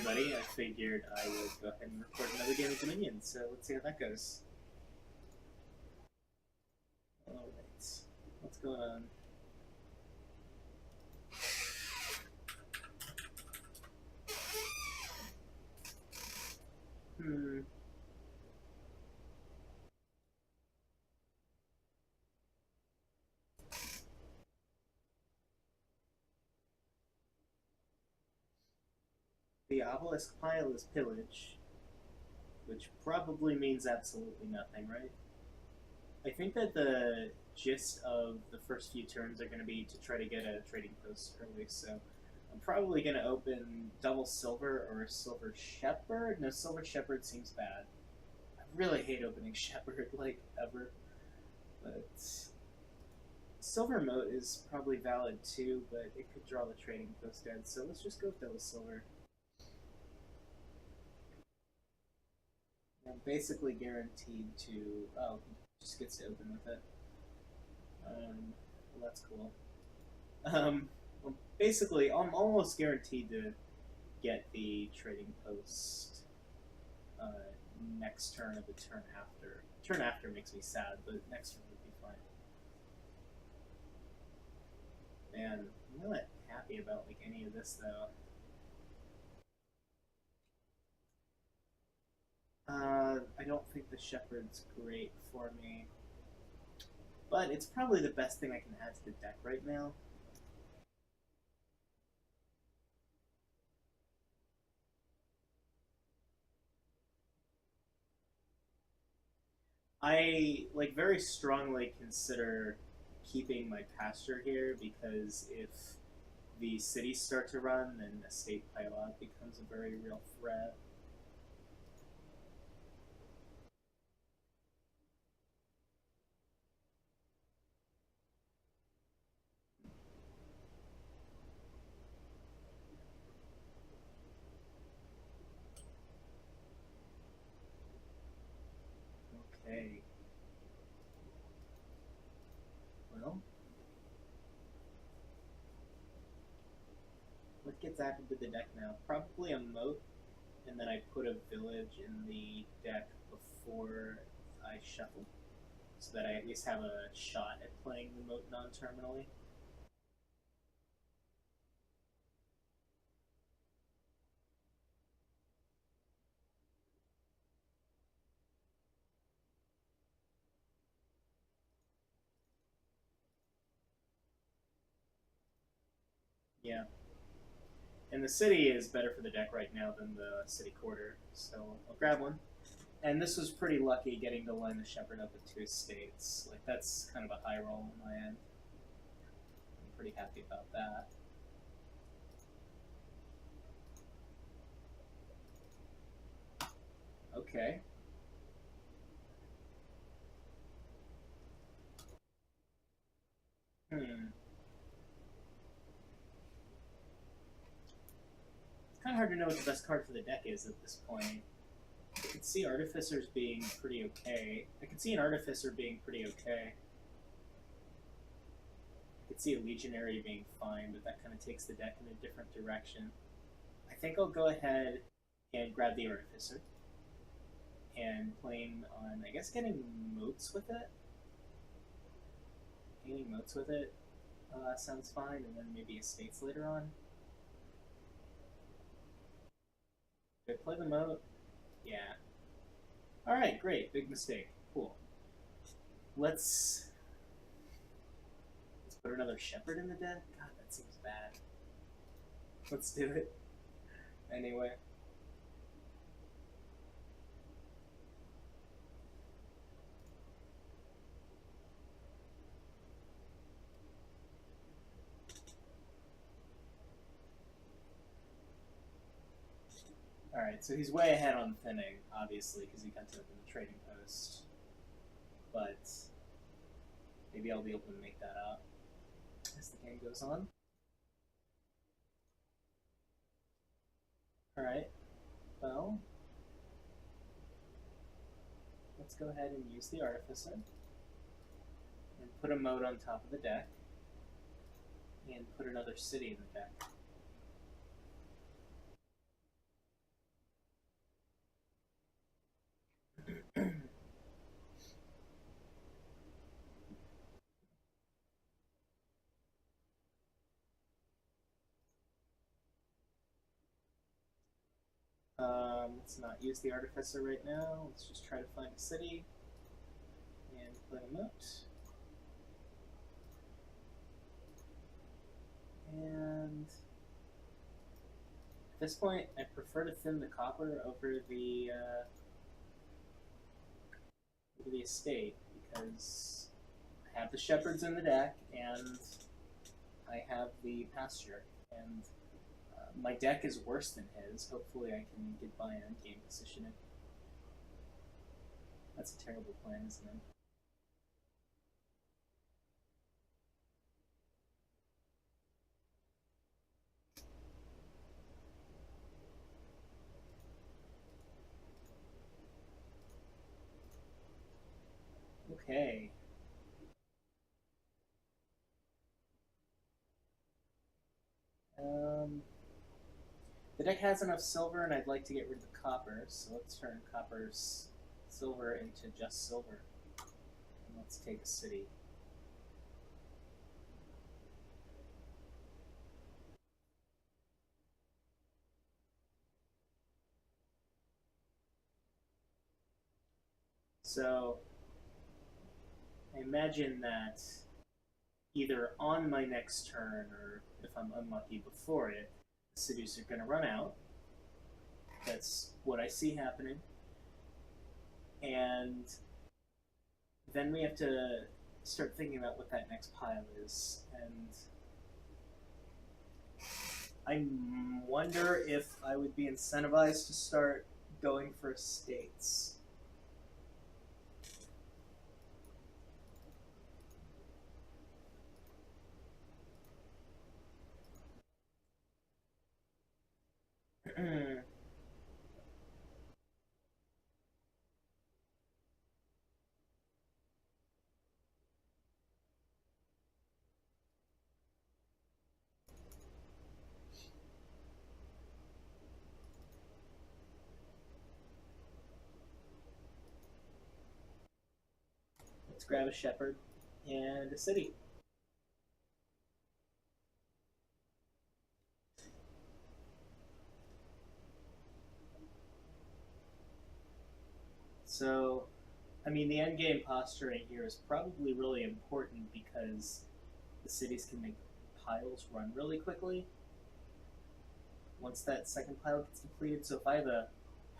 everybody. I figured I would go ahead and record another game of Dominion, so let's see how that goes. Alright, what's going on? The obelisk pile is pillage, which probably means absolutely nothing, right? I think that the gist of the first few turns are going to be to try to get a trading post early, so I'm probably going to open double silver or silver shepherd. No, silver shepherd seems bad. I really hate opening shepherd, like, ever. But silver moat is probably valid too, but it could draw the trading post dead, so let's just go with double silver. I'm basically guaranteed to... Oh, he just gets to open with it. Well, that's cool. Well, basically, I'm almost guaranteed to get the trading post next turn of the turn after. Turn after makes me sad, but next turn would be fine. Man, I'm not happy about like any of this though. I don't think the shepherd's great for me, but it's probably the best thing I can add to the deck right now. I like very strongly consider keeping my pasture here because if the cities start to run, then a state pilot becomes a very real threat. Okay. Well, what gets added to the deck now? Probably a moat, and then I put a village in the deck before I shuffle, so that I at least have a shot at playing the moat non-terminally. Yeah. And the city is better for the deck right now than the city quarter, so I'll grab one. And this was pretty lucky getting to line the shepherd up with 2 estates. Like, that's kind of a high roll on my end. I'm pretty happy about that. Okay. It's kind of hard to know what the best card for the deck is at this point. I could see Artificers being pretty okay. I could see an Artificer being pretty okay. I could see a Legionary being fine, but that kind of takes the deck in a different direction. I think I'll go ahead and grab the Artificer and plan on, I guess, getting moats with it. Getting moats with it sounds fine, and then maybe estates later on. Did I play the moat? Yeah. Alright, great. Big mistake. Cool. Let's put another shepherd in the deck? God, that seems bad. Let's do it. Anyway. Alright, so he's way ahead on thinning, obviously, because he got to open the trading post. But maybe I'll be able to make that up as the game goes on. Alright, well, let's go ahead and use the Artificer and put a moat on top of the deck and put another city in the deck. Let's not use the Artificer right now. Let's just try to find a city and play a Moat. And at this point, I prefer to thin the copper over the estate because I have the shepherds in the deck and I have the pasture, and my deck is worse than his. Hopefully, I can get by on game positioning. That's a terrible plan, isn't it? Okay. The deck has enough silver, and I'd like to get rid of the copper, so let's turn copper's silver into just silver. And let's take a city. So I imagine that either on my next turn or if I'm unlucky before it, the cities are going to run out. That's what I see happening. And then we have to start thinking about what that next pile is. And I wonder if I would be incentivized to start going for estates. Let's grab a shepherd and a city. So, I mean, the endgame posturing here is probably really important because the cities can make piles run really quickly once that second pile gets depleted. So if I have a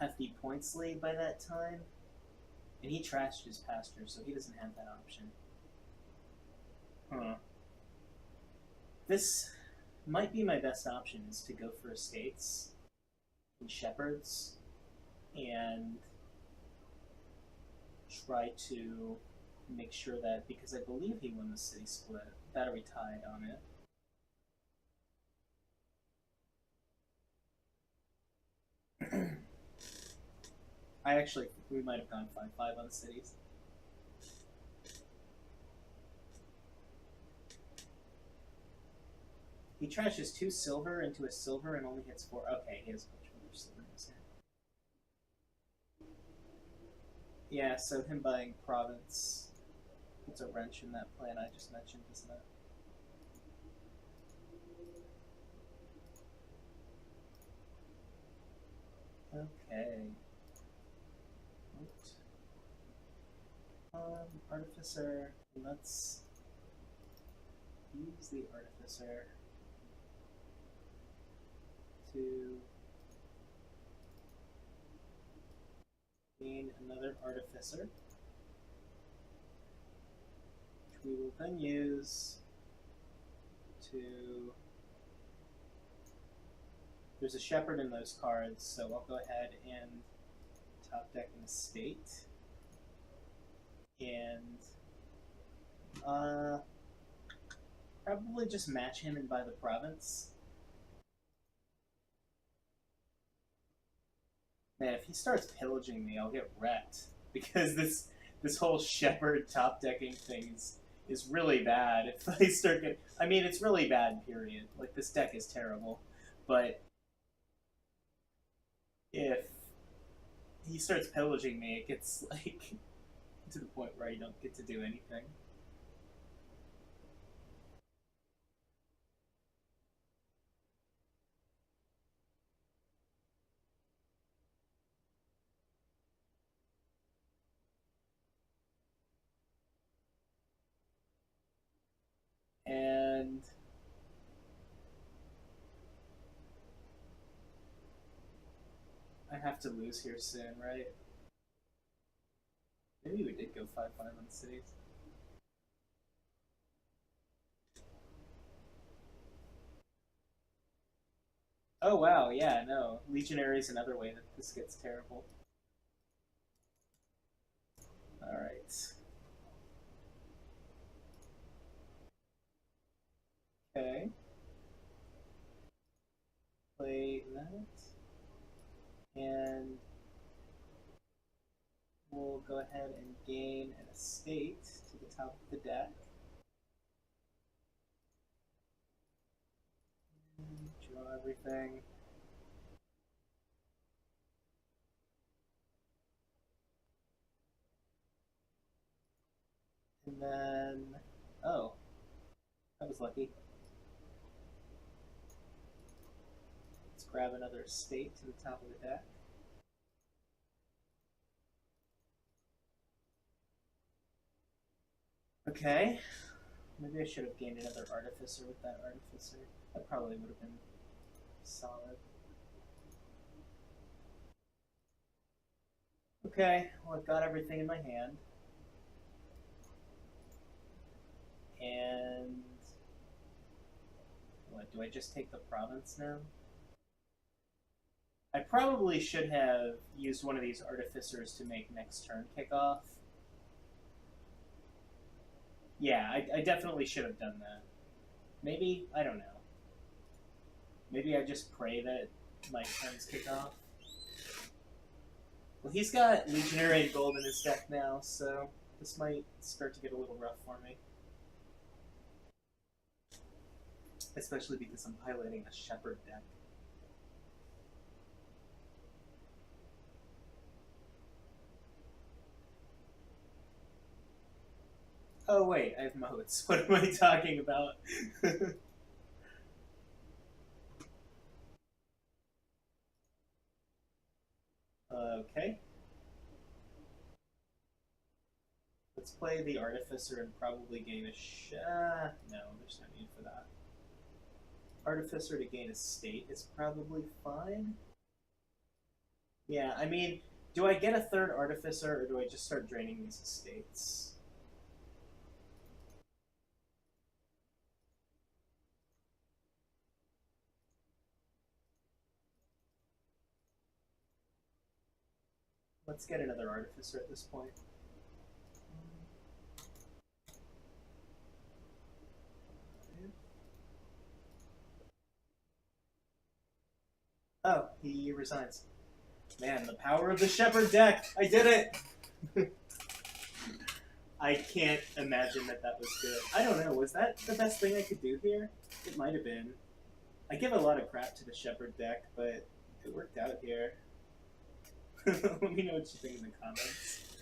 hefty points lead by that time, and he trashed his pasture, so he doesn't have that option. Huh. This might be my best option, is to go for estates and shepherds and try to make sure that, because I believe he won the city split, battery tied on it. I actually think we might have gone 5-5 on the cities. He trashes 2 silver into a silver and only hits 4. Okay, he has much more silver in his hand. Yeah, so him buying province puts a wrench in that plan I just mentioned, isn't it? Okay. Artificer. Let's use the Artificer to gain another Artificer, which we will then use to... There's a Shepherd in those cards, so I'll go ahead and top deck an estate. And probably just match him and buy the province. Man, if he starts pillaging me, I'll get wrecked. Because this whole shepherd top decking thing is really bad. If I start getting... I mean, it's really bad, period. Like, this deck is terrible. But if he starts pillaging me, it gets, like, to the point where I don't get to do anything. have to lose here soon, right? Maybe we did go 5-5 on cities. Oh wow, yeah, no. Legionary is another way that this gets terrible. Alright. Okay. Play that. And we'll go ahead and gain an estate to the top of the deck. Draw everything. And then, oh, that was lucky. Let's grab another estate to the top of the deck. Okay. Maybe I should have gained another Artificer with that Artificer. That probably would have been solid. Okay, well I've got everything in my hand. And what, do I just take the province now? I probably should have used one of these Artificers to make next turn kick off. Yeah, I definitely should have done that. Maybe, I don't know. Maybe I just pray that my turns kick off. Well, he's got Legionary and Gold in his deck now, so this might start to get a little rough for me. Especially because I'm piloting a Shepherd deck. Oh wait, I have Moats. What am I talking about? Okay. Let's play the Artificer and probably gain a no, there's no need for that. Artificer to gain a state is probably fine. Yeah, I mean, do I get a third Artificer or do I just start draining these estates? Let's get another Artificer at this point. Oh, he resigns. Man, the power of the Shepherd deck! I did it! I can't imagine that that was good. I don't know, was that the best thing I could do here? It might have been. I give a lot of crap to the Shepherd deck, but it worked out here. Let me know what you think in the comments.